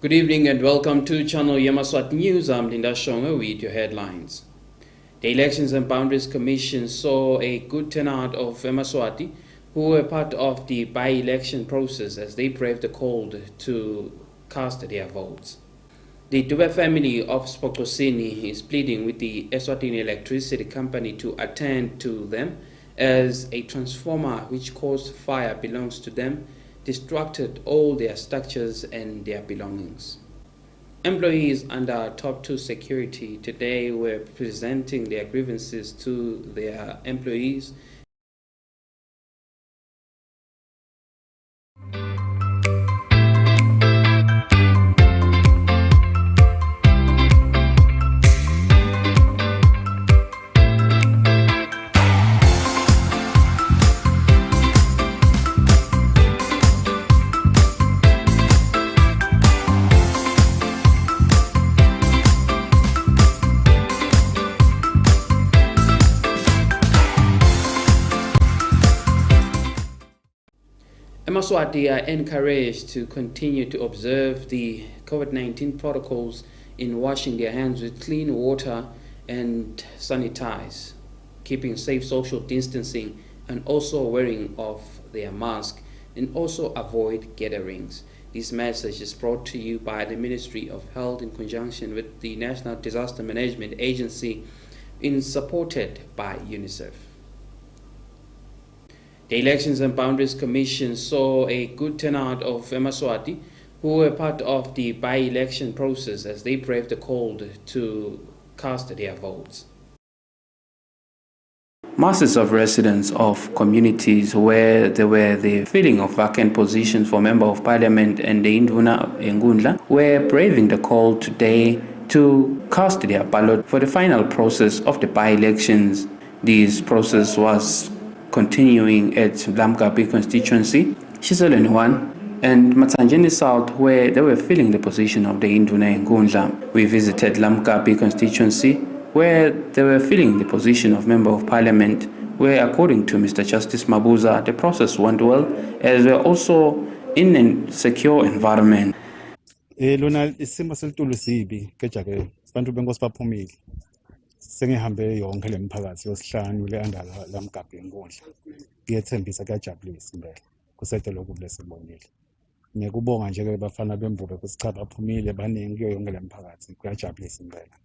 Good evening and welcome to Channel Yemaswati News. I'm Linda Shonga with your headlines. The Elections and Boundaries Commission saw a good turnout of Yemaswati who were part of the by-election process as they braved the cold to cast their votes. The Dube family of Spokosini is pleading with the ESWATINI electricity company to attend to them as a transformer which caused fire belongs to them destructed all their structures and their belongings. Employees under Top 2 Security today were presenting their grievances to their employees. Yemaswati are encouraged to continue to observe the COVID-19 protocols in washing their hands with clean water and sanitize, keeping safe social distancing and also wearing of their mask, and also avoid gatherings. This message is brought to you by the Ministry of Health in conjunction with the National Disaster Management Agency and supported by UNICEF. The Elections and Boundaries Commission saw a good turnout of Yemaswati who were part of the by-election process as they braved the cold to cast their votes. Masses of residents of communities where there were the filling of vacant positions for Member of Parliament and the Induna Engundla were braving the cold today to cast their ballot for the final process of the by-elections. This process was continuing at Lamkapi constituency, Shiseleni 1 and Matsanjeni South, where they were filling the position of the Induna Engundla. We visited Lamkapi constituency where they were filling the position of Member of Parliament, where according to Mr. Justice Mabuza, the process went well as we're also in a secure environment. Lona isimo selitulu sibi kejake abantu benkosi baphumile sengihambe yonke lemphakathi yosihlanu le andala lamgabhe enkundla kuyethembisa kuyajabulisa impela kusethe lokhu lesibonile ngiyakubonga nje ke bafana bembuke kusicha baphumile baningi kuyo yonke lemphakathi kuyajabulisa impela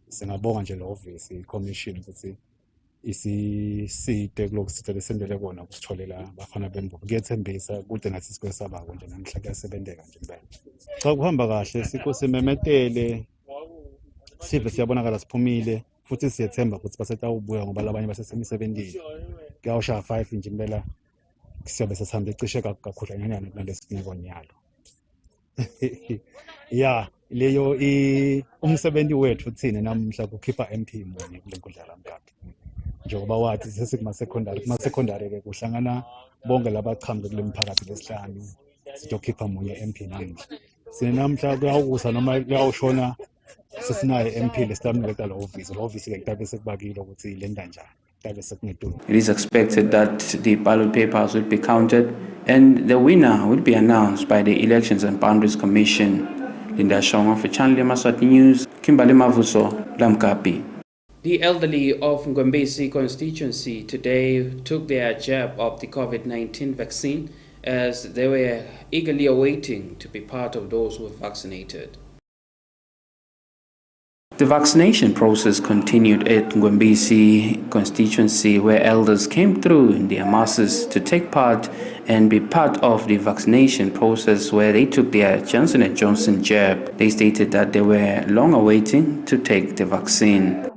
singabonga nje lo office i-commission ukuthi isiside kulokusithe lesendele kona kusitholela abafana bembuke kuyethembisa kude nathi sikwesabako nje namhla kuyasebenzeka nje impela xa kuhamba kahle sikho simemetele sibe siyabonakala siphumile futhi siyethemba ukuthi basetawubuya ngoba labanye basesemisebenzini kuyawusha 5 nje impela siyabe sesihamba ecishe kakhulu nyanyana nalesifuneko nyalo ya leyo umsebenzi wethu thina namhla kukhipha MP munye kule nkundla lamkaphi njengoba wathi sesikuma secondary ke kuhlangana bonke labachamba kule mphakathi lesihlanu sizokhipha munye MP namhla sinamhla kuyawukusa noma kuyawushona sesinaye MP lesitamnika lo office ke kutabe sekubakile ukuthi lenda njani kutabe sekunedulu. It is expected that the ballot papers will be counted and the winner will be announced by the Elections and Boundaries Commission. Linda Shonga for Channel Yemaswati News, Kimberly Mavuso, Lamkapi. The elderly of Ngombesi constituency today took their jab of the COVID-19 vaccine as they were eagerly awaiting to be part of those who were vaccinated. The vaccination process continued at Ngombesi constituency where elders came through in their masses to take part and be part of the vaccination process where they took their Johnson & Johnson jab. They stated that they were long awaiting to take the vaccine.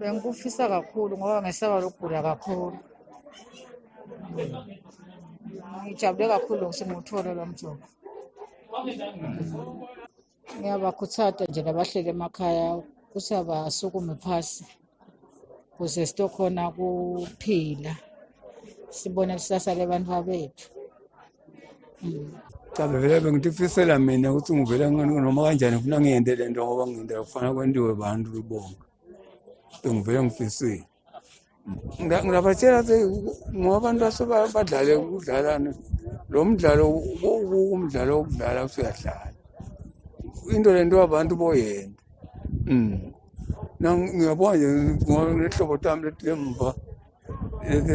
Kusaba sukume phasi kuze sitokhona kuphila sibone kusasa lebantu babethu. Cha vele bengitifisela mina ukuthi ngivela noma kanjani ufuna ngiyende lento ngoba ngiyenda kufana kwendiwe abantu bebonke. Bengivela ngifisile. Ngilabatshela ukuthi ngoba abantu asebadlale ukudlalana lo mdlalo umdlalo wokudlala usuyadlala. into lento abantu boyenza ngiyabona nje ngolehlobo tami lemva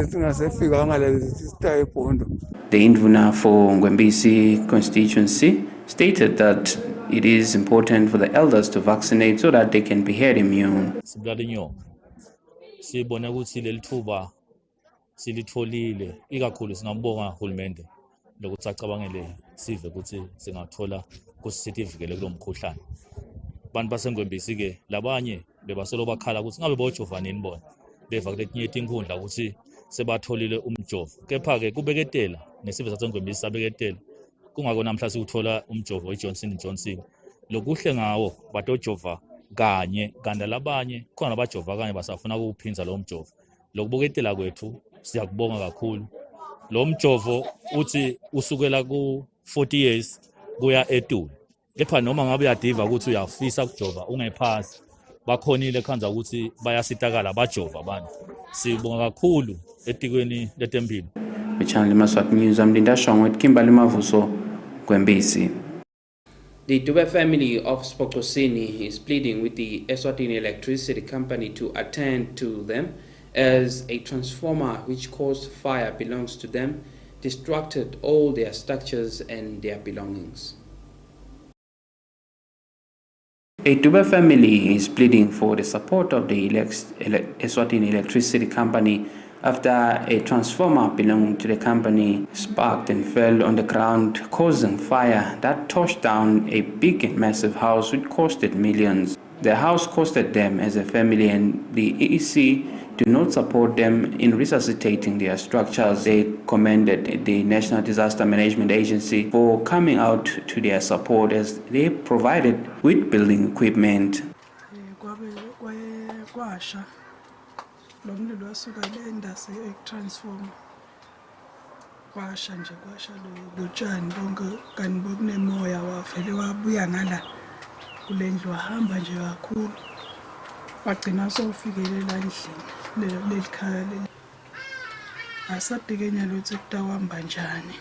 singasefika ngalezi sitaye ibhondo. The Indvuna for Ngwembisi constituency stated that it is important for the elders to vaccinate so that they can be herd immune. Sibulala inyoka. Sibone ukuthi leli thuba silitholile ikakhulu singambonga uhulumende lokuthi acabangele sive ukuthi singathola kusitivikele kulo mkhuhlane. Abantu basengwembisi ke labanye bebasolo bakhala ukuthi ngabe bojova nini bona beva kuletinye inkundla ukuthi sebatholile umjovo. Kepha ke kubeketela nesifo sasengwembisi sabeketela kungako namhla sikuthola umjovo weJohnson & Johnson. Lokuhle ngawo batojova kanye kanti labanye khona abajova kanye basafuna ukuphinza lo mjovo. Lokuboketela kwethu siyakubonga kakhulu. Lo mjovo uthi usukela ku 40 years kuya eTulu. Kepha noma ngabe uyadiva ukuthi uyafisa ukujova ungephasi bakhonile khanza ukuthi bayasitakala bajova abantu. Sibonga kakhulu etikweni letempilo. Channel Yemaswati News, I'm Linda Shong with Kimberly Mavuso, Ngwembisi. The Dube family of Spoxosini is pleading with the Eswatini Electricity Company to attend to them as a transformer which caused fire belongs to them, destructed all their structures and their belongings. A Dube family is pleading for the support of the Eswatini Electricity Company after a transformer belonging to the company sparked and fell on the ground, causing fire that torched down a big and massive house which costed millions. The house costed them as a family, and the EEC do not support them in resuscitating their structures. They commended the National Disaster Management Agency for coming out to their support as they provided with building equipment. Lo mlilo wasuka le ndase transform kwasha nje kwasha lotshani bonke kanti bokunemoya wavele wabuya ngala kule ndlu wahamba nje kakhulu wagcina sowufikelela endlini lelikhaya leli asadikenya lokuthi kutawamba njani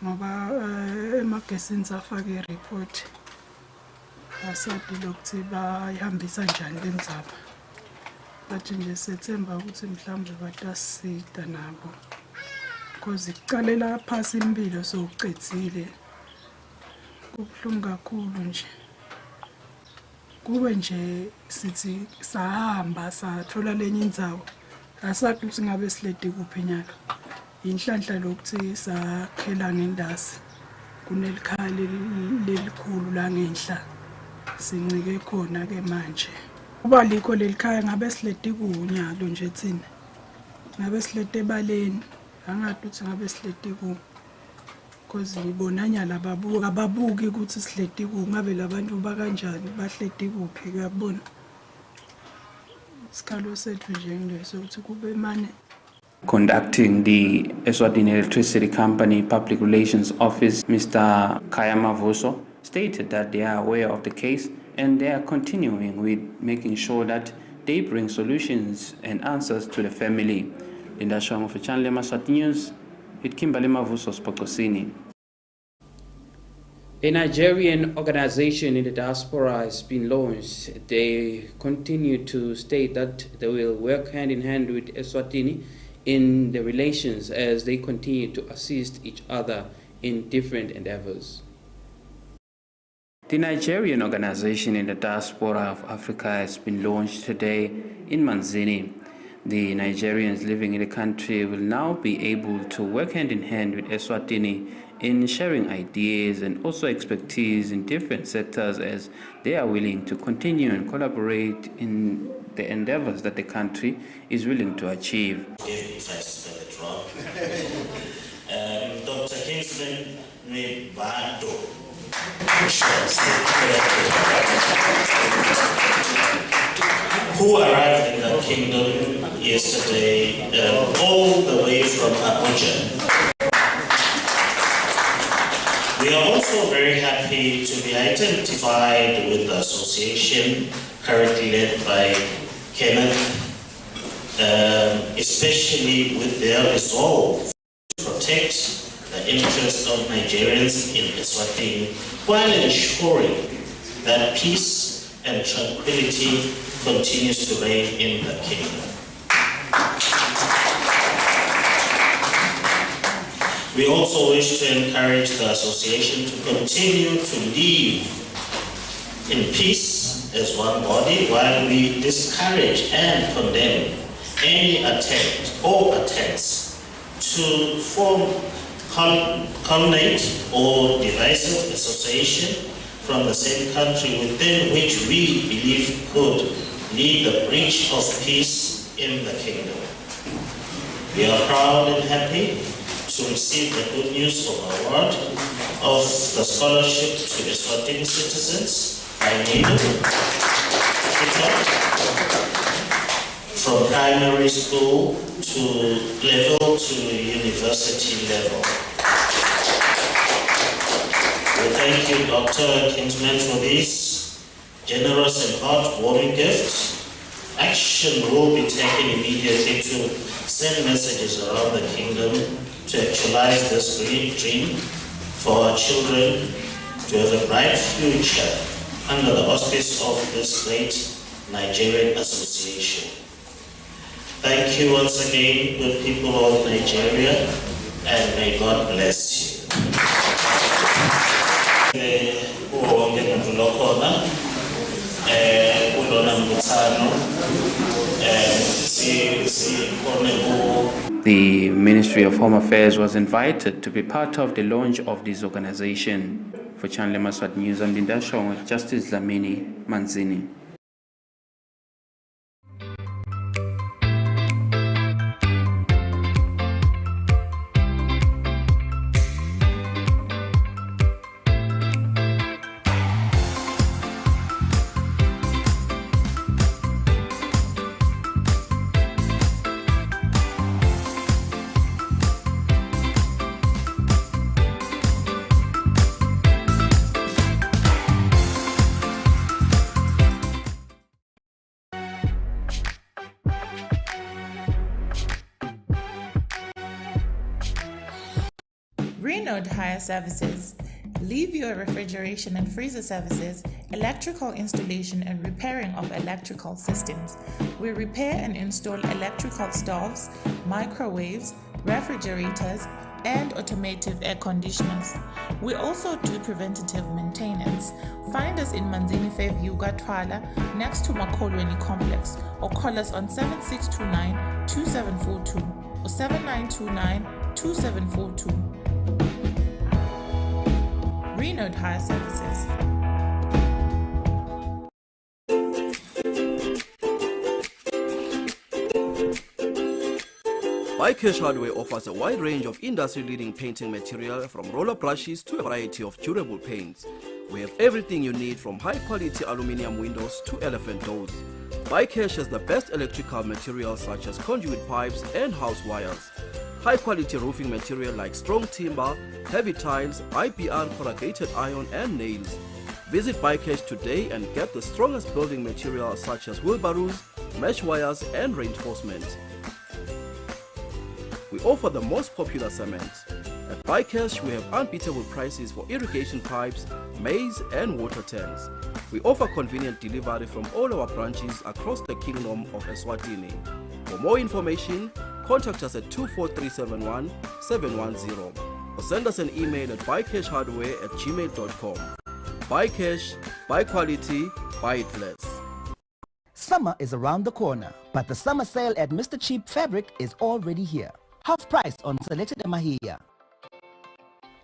ngoba emagesini safake ireport asadi lokuthi bayihambisa njani lenzaba bathi nje sethemba ukuthi mhlawumbe batasida nabo because ikucalela phasi impilo sowucedzile kubuhlungu kakhulu nje kube nje sithi sahamba sathola lenye indzawo asathi ukuthi ngabe silede kuphi nyaka inhlanhla lokuthi sakhela ngendasi kunelikhaya lelikhulu la ngenhla sincike khona ke manje kuba likho lelikhaya ngabe silede kunyalo nje thina ngabe silede ebaleni angathi uthi ngabe silede ku because ibonanyala ababuki ukuthi silede ku ngabe labantu bakanjani bahlede kuphi kuyabona sikhalo sethu nje ngileso ukuthi kube mane. Conducting the Eswatini Electricity Company Public Relations Office, Mr. Kaya Mavuso, stated that they are aware of the case and they are continuing with making sure that they bring solutions and answers to the family. Linda Shong for Channel Yemaswati News with Kimberly Mavuso, Spoxosini. A Nigerian organization in the diaspora has been launched. They continue to state that they will work hand in hand with Eswatini in the relations as they continue to assist each other in different endeavors. The Nigerian organization in the diaspora of Africa has been launched today in Manzini. The Nigerians living in the country will now be able to work hand in hand with Eswatini in sharing ideas and also expertise in different sectors as they are willing to continue and collaborate in the endeavors that the country is willing to achieve. If I spell it wrong. Dr. Kingsman Nwebado. Who arrived in the kingdom yesterday, all the way from Abuja. We are also very happy to be identified with the association currently led by Kenneth, especially with their resolve to protect the the interest of Nigerians in Eswatini while ensuring that peace and tranquility continues to reign in the kingdom. We also wish to encourage the association to continue to live in peace as one body while we discourage and condemn any attempt or attempts to form culminate or divisive association from the same country within which we believe could lead the breach of peace in the kingdom. We are proud and happy to receive the good news of award of the scholarship to Eswatini citizens by NIDO from primary school to university level. We thank you, Dr. Kingsman, for this generous and heartwarming gift. Action will be taken immediately to send messages around the kingdom to actualize this great dream for our children to have a bright future under the auspice of this great Nigerian association. Thank you once again, good people of Nigeria, and may God bless you. The Ministry of Home Affairs was invited to be part of the launch of this organization. For Channel Yemaswati News, I'm Linda Shong with Justice Dlamini Manzini. Renode Hire Services. Leave your refrigeration and freezer services, electrical installation and repairing of electrical systems. We repair and install electrical stoves, microwaves, refrigerators, and automated air conditioners. We also do preventative maintenance. Find us in Manzini Fairview, Gatwala, next to Makolweni Complex, or call us on 7629-2742 or 7929-2742. Renode Hire Services. Bycash Hardware offers a wide range of industry-leading painting material from roller brushes to a variety of durable paints. We have everything you need from high-quality aluminum windows to elephant doors. Bycash has the best electrical materials such as conduit pipes and house wires. High-quality roofing material like strong timber, heavy tiles, IPR, corrugated iron and nails. Visit Bycash today and get the strongest building materials such as wheelbarrows, mesh wires and reinforcement. We offer the most popular cement. At Bycash, we have unbeatable prices for irrigation pipes, maize and water tanks. We offer convenient delivery from all our branches across the Kingdom of Eswatini. For more information, contact us at 24371 710 or send us an email at bycashhardware@gmail.com. Bycash, buy quality, buy it less. Summer is around the corner, but the summer sale at Mr. Cheap Fabric is already here. Half price on selected emahiya.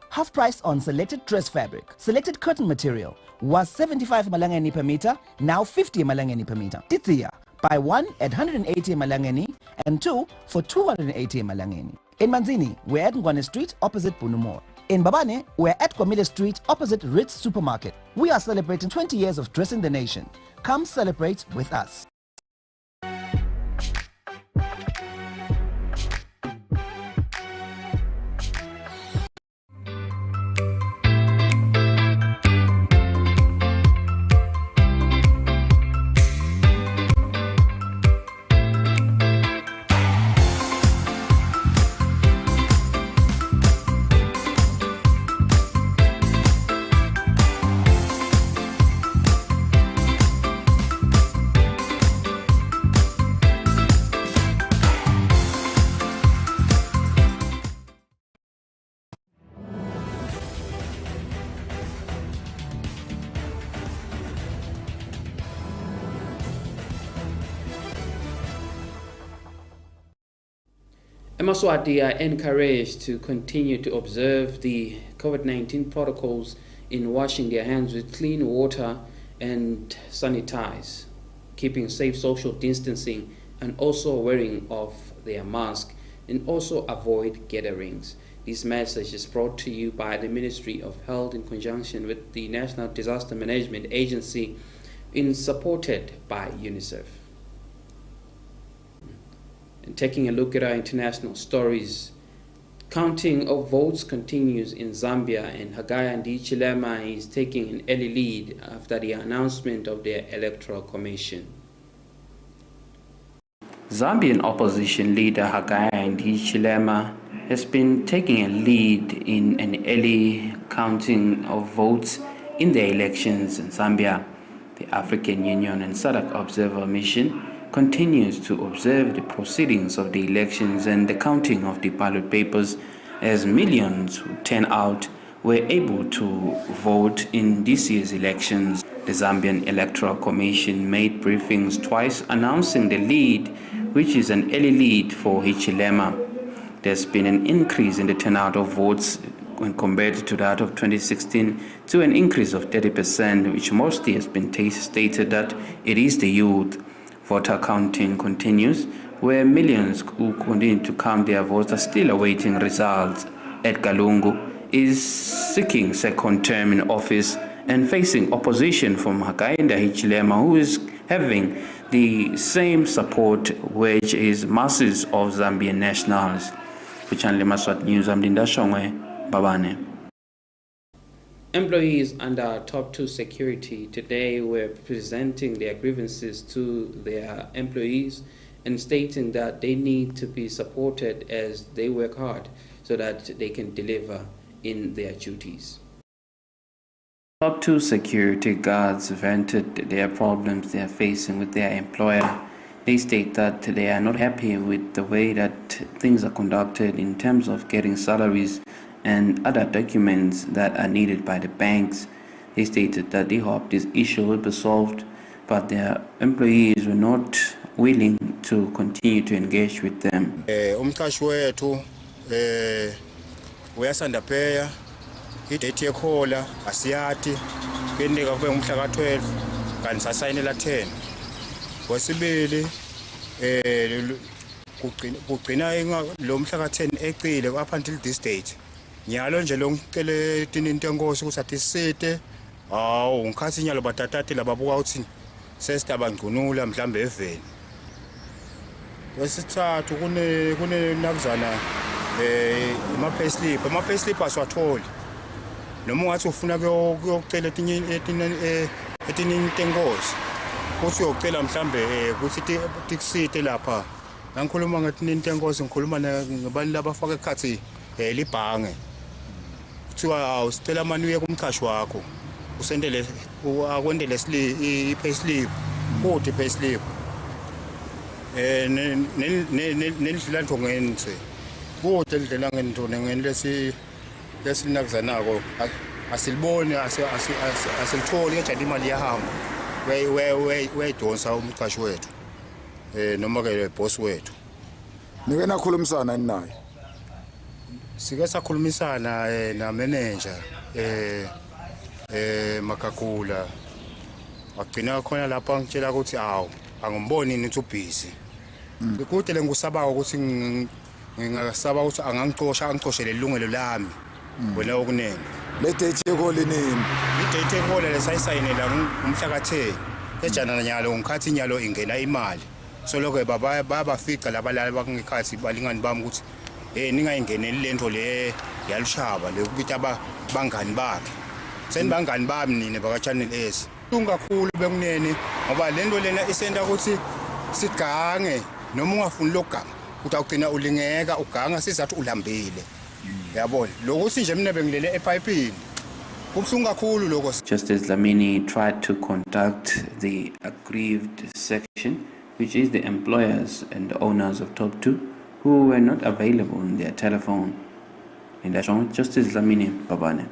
Half price on selected dress fabric. Selected curtain material was 75 malangeni per meter, now 50 malangeni per meter. Titsia, buy one at 180 malangeni and two for 280 malangeni. In Manzini, we're at Ngwane Street opposite Bunumor. In Babane, we're at Kwamile Street opposite Ritz Supermarket. We are celebrating 20 years of dressing the nation. Come celebrate with us. Yemaswati are encouraged to continue to observe the COVID-19 protocols in washing their hands with clean water and sanitize, keeping safe social distancing, and also wearing of their mask, and also avoid gatherings. This message is brought to you by the Ministry of Health in conjunction with the National Disaster Management Agency and supported by UNICEF. And taking a look at our international stories, counting of votes continues in Zambia, and Hakainde Hichilema is taking an early lead after the announcement of their electoral commission. Zambian opposition leader Hakainde Hichilema has been taking a lead in an early counting of votes in the elections in Zambia. The African Union and SADC Observer Mission continues to observe the proceedings of the elections and the counting of the ballot papers, as millions who turn out were able to vote in this year's elections. The Zambian Electoral Commission made briefings twice announcing the lead, which is an early lead for Hichilema. There's been an increase in the turnout of votes when compared to that of 2016 to an increase of 30%, which mostly has been stated that it is the youth. Voter counting continues, where millions who continue to count their votes are still awaiting results. Edgar Lungu is seeking second term in office and facing opposition from Hakainde Hichilema, who is having the same support, which is masses of Zambian nationals. For Channel Yemaswati News, I'm Linda Shongwe, Babane. Employees under Top 2 Security today were presenting their grievances to their employees and stating that they need to be supported as they work hard so that they can deliver in their duties. Top 2 security guards vented their problems they are facing with their employer. They state that they are not happy with the way that things are conducted in terms of getting salaries and other documents that are needed by the banks. They stated that they hope this issue will be solved, but their employees were not willing to continue to engage with them. Umqashi wethu uyasanda pheya idate yekhola asiyati kendeka kube ngumhla ka12 kanti sasayinela 10 kwesibili kugcina lo mhla ka10 ecile up until this date. Nyalo nje lo ngicele tinini tenkosi kusathi sisite hawu ngikhathi nyalo batatati lababuka uthi sesitabangcunula mhlambe eveni. Wesithathu kune nabuzana ama payslip aswatholi noma ungathi ufuna kuyocela etinini tenkosi uthi uyocela mhlambe ukuthi tikusite lapha ngikhuluma ngatinini tenkosi ngikhuluma ngabantu labafaka ekhathi libhange kuthiwa usicela manje uye kumqhashi wakho usendele akwendele i-payslip kuthi i-payslip nendlela ntongenise kude indlela ngentonengeni lesinakuzanako asiliboni asilitholi kanjani imali yahamba wayidonsa umqhashi wethu noma ke boss wethu. Nike nakhulumisana naye sike sakhulumisana na manager Makakula wagcina khona lapha ngitshela ukuthi awu angimboni nithi ubusy kude le ngusaba ukuthi ngingasaba ukuthi angangixoshele ilungelo lami wena okunene le date yekhola nini i-date yekhola lesayisayinela umhla ka10 eJanuwari nyalo ngikhathi nyalo ingena imali so lokho babafica labalala bakungikhathi balingani bami ukuthi ningayingeneli lento le yalushaba le ukuthi abangani bakhe senibangani bami nini baka Channel S ungakhulu bekunene ngoba lento lena isenta ukuthi sigange noma ungafuni lokuganga utawugcina ulingeka uganga sizathi ulambile yabona lokuthi nje mina bengilele epipini kubuhlungu kakhulu lokho. Justice Dlamini tried to contact the aggrieved section, which is the employers and the owners of Top 2, who were not available on their telephone. In that song, Justice Dlamini, Babane.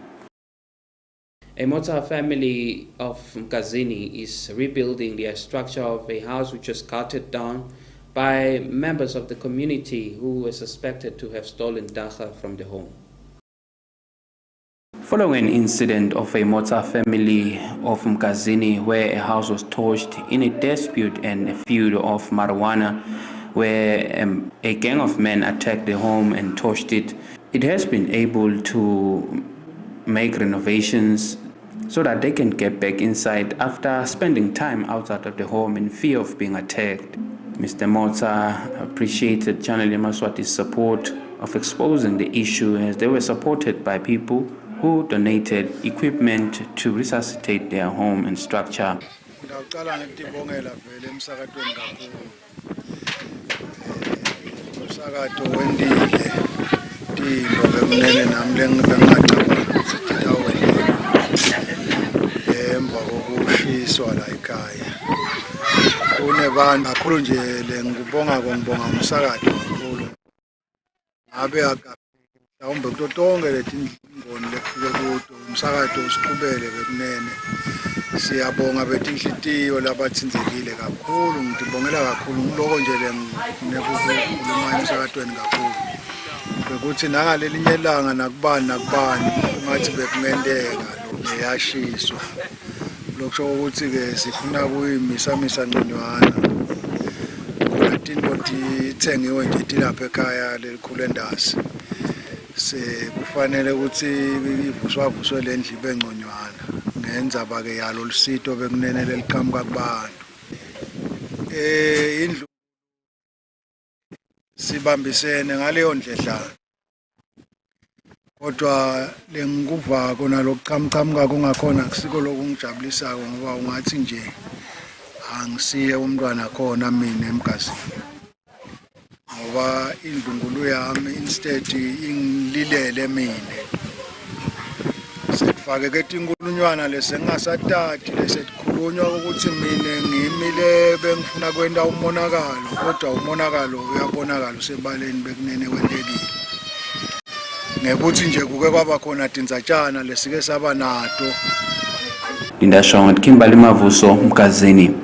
A Mota family of Mkazini is rebuilding their structure of a house which was carted down by members of the community who were suspected to have stolen dagga from the home. Following an incident of a Motsa family of Mkazini where a house was torched in a dispute and a feud of marijuana where a gang of men attacked the home and torched it, it has been able to make renovations so that they can get back inside after spending time outside of the home in fear of being attacked. Mr. Motsa appreciated Channel Yemaswati's support of exposing the issue, as they were supported by people who donated equipment to resuscitate their home and structure. Mhlawumbe kutotonke leti ngoni lekufike kuto umsakazo usiqhubele bekunene. Siyabonga betinhlitiyo labathinzekile kakhulu, ngibongela kakhulu ngiloko nje nekukhuluma emsakazweni kakhulu. Bekuthi nangalelinye ilanga nakubani ungathi bekungendeka lokuyashiswa. Lokusho ukuthi ke sifuna kuyimisa ngconywana. Kunatinto tithengiwe nje tilapha ekhaya lelikhulu endasi. Kufanele ukuthi ivuswe le ndlu ibe ngconywana ngendzaba ke yalo lusito bekunene leliqhamuka kubantu. Indlu sibambisene ngaleyo ndledlana, kodwa lengikuva kona lokuqhamuka kungakhona kusiko lokungijabulisako, ngoba ungathi nje angisiye umntwana khona mina emgazini, ngoba indlungulu yami instead ingililele mina. Sekufake ke tinkulunywana lesengasatati lesekukhulunywa ukuthi mina ngimile bengifuna kwenda umonakalo, kodwa umonakalo uyabonakala usebaleni bekunene wendekile. Ngekuthi nje kuke kwaba khona tinzatshana lesike saba nato. Indashonga Kimberly Mavuso, Mkazini.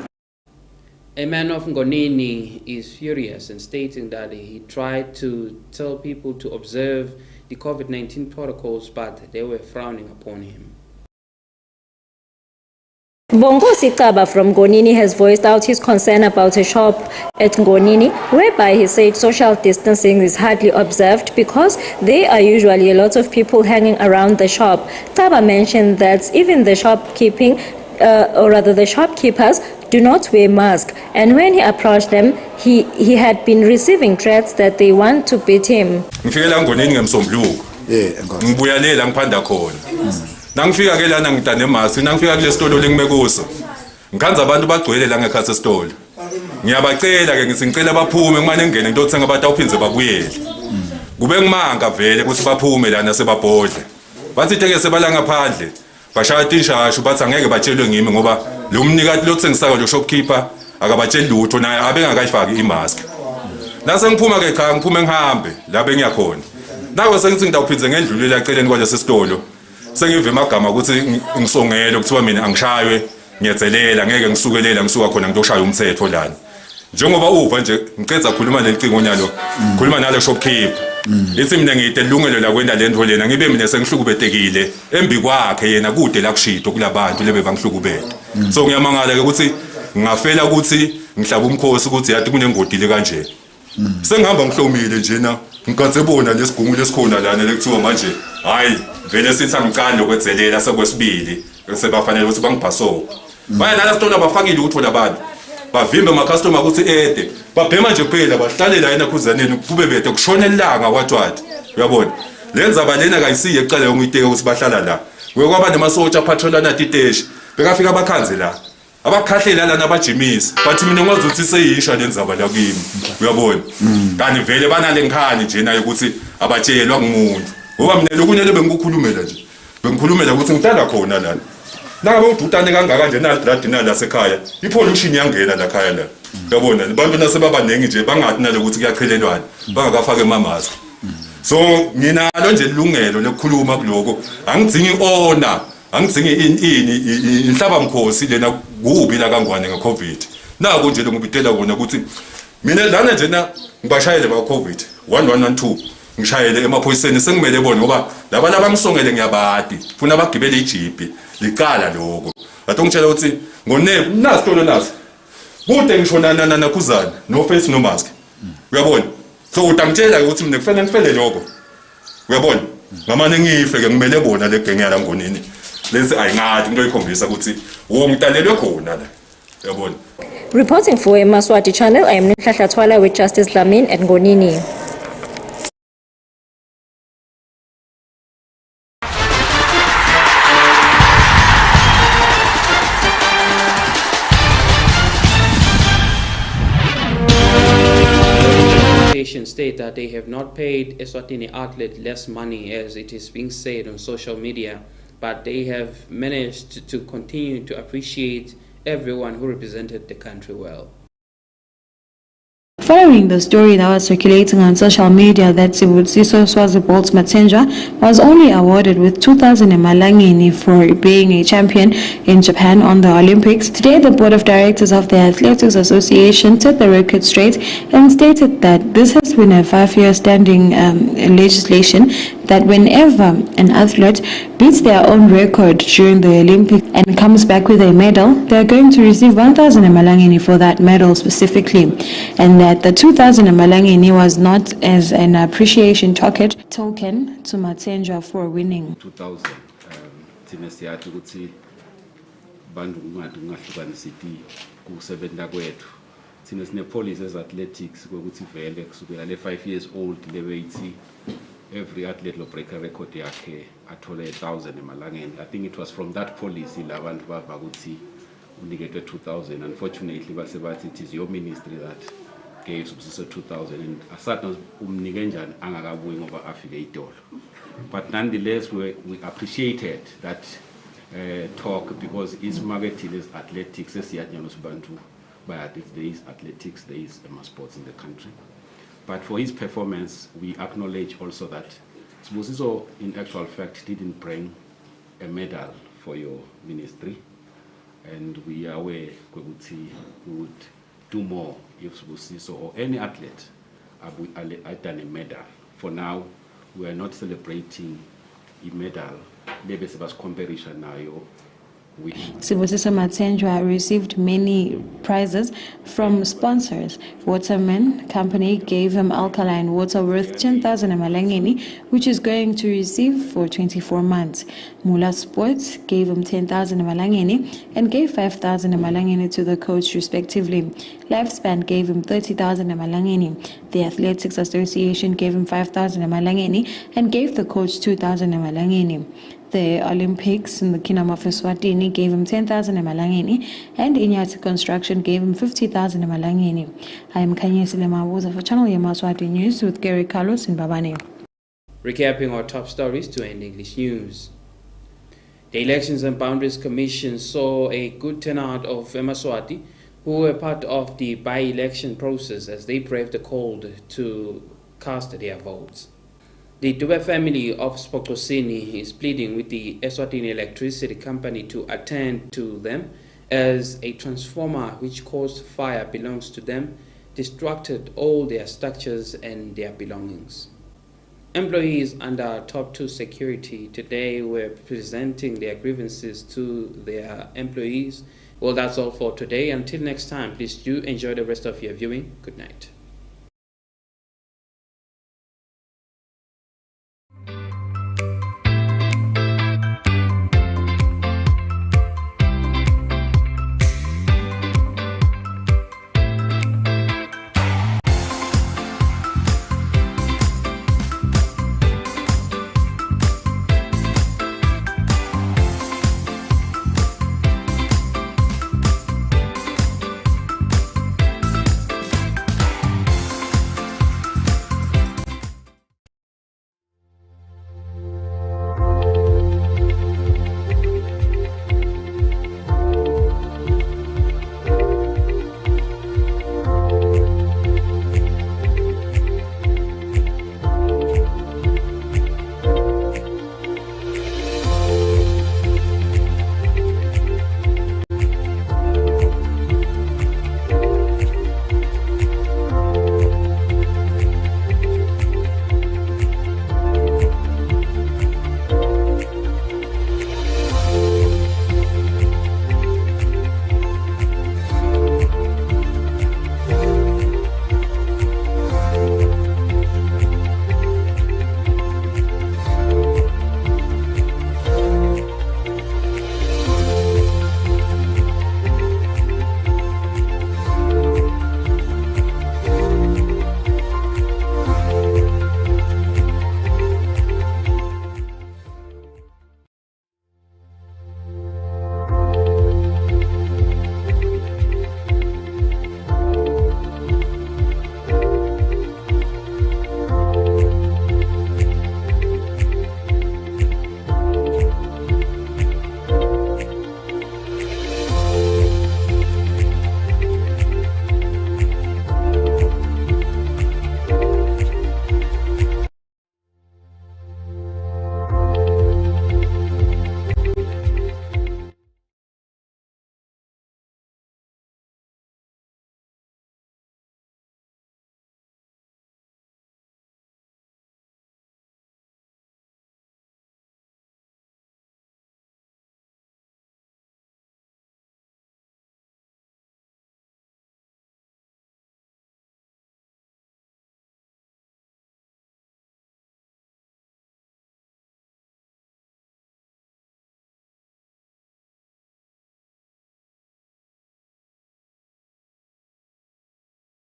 A man of Ngonini is furious and stating that he tried to tell people to observe the COVID-19 protocols, but they were frowning upon him. Bongosi Kaba from Ngonini has voiced out his concern about a shop at Ngonini, whereby he said social distancing is hardly observed because there are usually a lot of people hanging around the shop. Kaba mentioned that even the the shopkeepers do not wear masks, and when he approached them, he had been receiving threats that they want to beat him. Ngifikela Ngonini ngemsombuluko. Ngibuyalela ngiphanda khona. Nangifika ke lana ngidane mask, nangifika kule sitolo lengime kuso. Ngikhanza abantu bagcwele la ngekhatsi esitolo. Ngiyabacela ke ngisicela baphume ngimane ngene into othenga abantu awuphinze babuyele. Kube ngimanga vele ukuthi baphume lana sebabhodle. Bathi ke sebala ngaphandle. Bashaya tinshashu bathi angeke batshelwe ngimi ngoba lo mnikati lothengisaka lo shopkeeper akabatsheli lutho naye abengakayifaki imask. Nase ngiphuma ke cha ngiphume ngihambe la bengiyakhona. Nawe sengithi ngidawuphinze ngendlulela eceleni kwalesi sitolo. Sengive amagama ukuthi ngisongele kuthiwa mina angishaywe ngiyezelela ngeke ngisukelela ngisuka khona ngiyoshaya umthetho lana. Njengoba uva nje ngicela ukukhuluma nelicingo nyalo. Khuluma nale shopkeeper. Ithi mina ngiyite lungelo la kwenda lento lena ngibe mina sengihlukubetekile embi kwakhe yena kude la kushido kulabantu lebe bangihlukubele. So ngiyamangala ke ukuthi ngafela ukuthi ngihlaba umkhosi ukuthi yathi kunengodile kanje. Sengihamba ngihlomile njena ngikathe bona lesigungu lesikhona lana lekuthiwa manje hayi vele sithi angicane lokwenzelela sekwesibili bese bafanele ukuthi bangibhaso. Bayalala sitona bafakile utho labantu. Bavimbe ama customer ukuthi ede babhema nje kuphela bahlalela yena khuzaneni kube bede kushona ilanga kwathwathi. Uyabona lenza balena kayisiye eqala ngiyiteka ukuthi bahlala la. Kuyokwaba nemasotsha patrolana titeshi bekafika abakhanze la. Abakhahlela lana abajimisi bathi mina ngazuthi seyisha lenzaba la kimi. Uyabona kanti vele banale ngikhani nje naye ukuthi abatshelwa ngumuntu. Ngoba mina lokunye bengikukhulumela nje. Bengikhulumela ukuthi ngithanda khona lana. Nakabe udutane kangaka nje naladina la sekhaya ipollution yangena la khaya la. Uyabona abantu nasebabaningi nje bangathi nalokuthi kuyachelelwana bangakafaka emask. So nginalo nje ilungelo lokukhuluma kuloko angidzingi ona angidzingi inhlaba mkhosi lena kubi la kangwane ngeCovid. Nako nje ngibitela kona ukuthi mina lana njena ngibashayele ba COVID 1112 ngishayele emaphoyiseni sengimele bona ngoba laba labangisongele ngiyabadi funa abagibele ijipi liqala lokho athi ngitshela ukuthi ngonebe nasitolo naso kude ngishonana nakuzana no face no mask uyabona so utangitshela ukuthi mina kufanele ngifele lokho uyabona ngamane ngife ke ngimele bona le genge yala ngonini lesi ayingathi into ikhombisa ukuthi wongitalelwe khona la uyabona. Reporting for Yemaswati channel, I am Nihlahla Twala with Justice Lamin at Ngonini. State that they have not paid Eswatini outlet less money as it is being said on social media, but they have managed to continue to appreciate everyone who represented the country well. Following the story that was circulating on social media that Sibusiso Swazibolt's Matenja was only awarded with 2,000 emalangeni for being a champion in Japan on the Olympics, today the Board of Directors of the Athletics Association set the record straight and stated that this has been a 5-year standing legislation that whenever an athlete beats their own record during the Olympics and comes back with a medal, they are going to receive 1,000 emalangeni for that medal specifically, and that the 2,000 emalangeni was not as an appreciation token to Matenja for winning. 2,000 thina siyathi ukuthi bantu ngahlukanisiti kusebenza kwethu thina sine policy as athletics ukuthi vele kusukela le 5 years old lebeyithi every athlete lo break a record yakhe athole 1,000 emalangeni. I think it was from that policy labantu bava ukuthi uniketwe 2,000. Unfortunately base bathi it is your ministry that gave Sibusiso 2,000 and asatna umnike njani angakabuyi ngoba afike idolo. But nonetheless we appreciated that talk because it's marketed as athletics esiyanyana sibantu but if there is athletics there is sports in the country. But for his performance, we acknowledge also that Sibusiso, in actual fact, didn't bring a medal for your ministry, and we are aware we would do more if Sibusiso or any athlete had done a medal. For now, we are not celebrating a medal. Maybe it's comparison now. Sibusiso Matenja received many prizes from sponsors. Waterman Company gave him alkaline water worth 10,000 emalangeni, which is going to receive for 24 months. Mula Sports gave him 10,000 emalangeni and gave 5,000 emalangeni to the coach respectively. Lifespan gave him 30,000 emalangeni. The Athletics Association gave him 5,000 emalangeni and gave the coach 2,000 emalangeni. The Olympics in the Kingdom of Eswatini gave him 10,000 emalangeni, and Inyati Construction gave him 50,000 emalangeni. I am Kanyesi Lemabuza for Channel Yemaswati News with Gary Carlos in Babane. Recapping our top stories to end English news. The Elections and Boundaries Commission saw a good turnout of Yemaswati who were part of the by-election process as they braved the cold to cast their votes. The Dube family of Spokosini is pleading with the Eswatini Electricity Company to attend to them as a transformer which caused fire belongs to them, destructed all their structures and their belongings. Employees under Top 2 Security today were presenting their grievances to their employees. Well, that's all for today. Until next time, please do enjoy the rest of your viewing. Good night.